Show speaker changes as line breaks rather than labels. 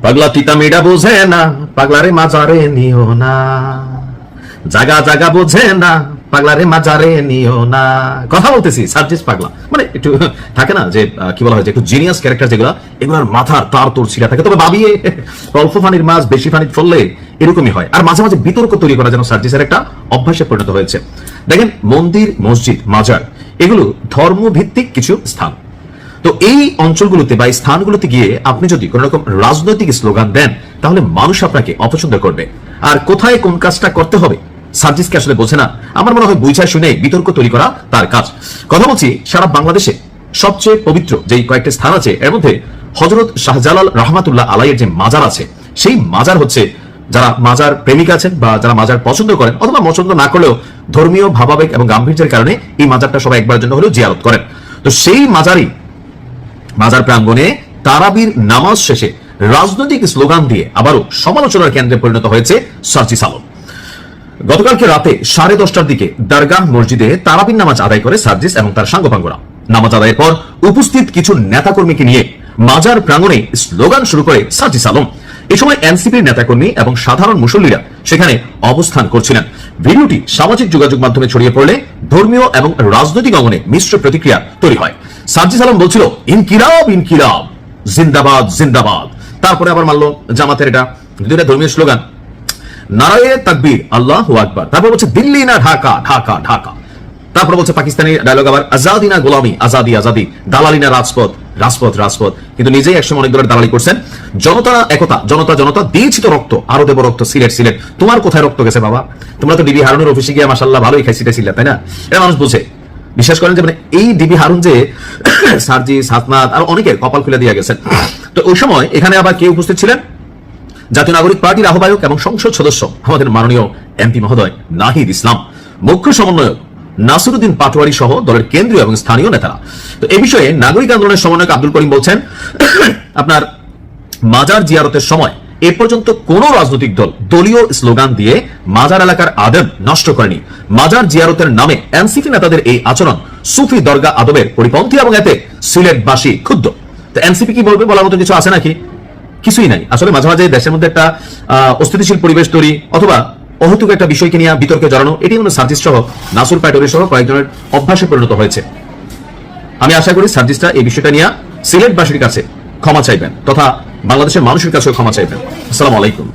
পাগলা তিতা মেয়েটা বোঝে না, পাগলারে মাজারে নিও না, জাগা জাগা বোঝে না, পাগলারে মাজারে নিও না। কথা বলতেছি সার্জিস পাগলা, মানে একটু থাকে না যে কি বলা হয় যে একটু জিনিয়াস ক্যারেক্টার যেগুলো, এগুলোর মাথা তার তোর ছিঁড়া থাকে। তবে ভাবিয়ে অল্প পানির মাছ বেশি পানি ফললে এরকমই হয়। আর মাঝে মাঝে বিতর্ক তৈরি করা যেন সার্জিসের একটা অভ্যাসে পরিণত হয়েছে। দেখেন, মন্দির, মসজিদ, মাজার এগুলো ধর্মভিত্তিক কিছু স্থান। তো এই অঞ্চলগুলোতে বা স্থানগুলোতে গিয়ে আপনি যদি কোন রকম রাজনৈতিক স্লোগান দেন, তাহলে মানুষ আপনাকে অপছন্দ করবে। আর কোথায় কোন কাজটা করতে হবে সার্জিসকে আসলে বোঝে না। আমার মনে হয় বুঝায় শুনে বিতর্ক তৈরি করা তার কাজ। কথা বলছি, সারা বাংলাদেশে সবচেয়ে পবিত্র যেই কয়েকটা স্থান আছে, এর মধ্যে হযরত শাহজালাল রাহমাতুল্লাহ আলাইহির যে মাজার আছে, সেই মাজার হচ্ছে, যারা মাজার প্রেমিক আছেন বা যারা মাজার পছন্দ করেন অথবা পছন্দ না করলেও ধর্মীয় ভাবাবেগ এবং গাম্ভীর্যের কারণে এই মাজারটা সবাই একবারের জন্য হলেও জিয়ারত করেন। তো সেই মাজার প্রাঙ্গণে তারাবির নামাজ শেষে রাজনৈতিক স্লোগান দিয়ে আবারও সমালোচনার কেন্দ্রে পরিণত হয়েছে সার্জিস আলম। গতকালকে রাতে 10:30টার দিকে দরগাহ মসজিদে তারাবির নামাজ আদায় করে সার্জিস এবং তার সাঙ্গপাঙ্গরা। নামাজ আদায়ের পর উপস্থিত কিছু নেতাকর্মীকে নিয়ে মাজার প্রাঙ্গণে স্লোগান শুরু করে সার্জিস আলম। এই সময় এনসিপির নেতাকর্মী এবং সাধারণ মুসল্লিরা সেখানে অবস্থান করছিলেন। ভিডিওটি সামাজিক যোগাযোগ মাধ্যমে ছড়িয়ে পড়লে ধর্মীয় এবং রাজনৈতিক অঙ্গনে মিশ্র প্রতিক্রিয়া তৈরি হয়। সার্জিস আলম বলছিল, ইনকিলাব ইনকিলাব, জিন্দাবাদ জিন্দাবাদ। তারপরে আবার মানলো জামাতের এটা দুইটা ধর্মীয় স্লোগান, নারায়ে তাকবীর, আল্লাহু আকবার। তারপর বলছে দিল্লি না ঢাকা, ঢাকা ঢাকা। তারপর বলছে পাকিস্তানি ডায়লগ আবার, আজাদি না গোলামি, আজাদি আজাদি, দালালি না রাজপথ, রাজপথ রাজপথ। কিন্তু নিজেই একসময় অনেক দলের দালালি করছেন। জনতা একতা, জনতা জনতা, দিয়েছি তো রক্ত, আরো দেব রক্ত, সিলেট সিলেট। তোমার কোথায় রক্ত গেছে বাবা? তোমরা তো ডিবি হারুনের অফিসে গিয়ে মাশাআল্লাহ ভালোই খাইছিটা ছিলা, তাই না? এটা মানুষ বুঝে। বিশ্বাস করেন যে মানে এই ডিবি হারুন যে সার্জিস, হাসনাত আর অনেকের কপাল খুলে দিয়ে গেছেন। তো ওই সময় এখানে আবার কে উপস্থিত ছিলেন? জাতীয় নাগরিক পার্টির আহ্বায়ক এবং সংসদ সদস্য আমাদের মাননীয় এমপি মহোদয় নাহিদ ইসলাম, মুখ্য সমন্বয়ক নাসিরউদ্দিন পাটোয়ারি সহ দলের কেন্দ্রীয় এবং স্থানীয় নেতারা। তো এই বিষয়ে নাগরিক আন্দোলনের সমন্বয়ক আব্দুল করিম বলছেন, আপনার মাজার জিয়ারতের সময় এ পর্যন্ত কোন রাজনৈতিক দল দলীয় স্লোগান দিয়ে মাজার এলাকার আদব নষ্ট করেনি। মাজার জিয়ারতের নামে এনসিপি নেতাদের এই আচরণ সুফি দরগা আদবের পরিপন্থী এবং এতে সিলেটবাসী ক্ষুব্ধ। তো এনসিপি কি বলবে, বলার মতো কিছু আছে নাকি? কিছুই নাই। আসলে মাঝে মাঝে দেশের মধ্যে একটা অস্থিতিশীল পরিবেশ তৈরি অথবা অহেতুক একটা বিষয়কে নিয়ে বিতর্কে জড়ানো, এটি মনে সার্জিস সহ নাসুর পাটোয়ারি সহ কয়েকজনের অভ্যাসে পরিণত হয়েছে। আমি আশা করি সার্জিসটা এই বিষয়টা নিয়ে সিলেটবাসীর কাছে ক্ষমা চাইবেন তথা বাংলাদেশের মানুষের কাছেও ক্ষমা চাইবেন। আসসালামু আলাইকুম।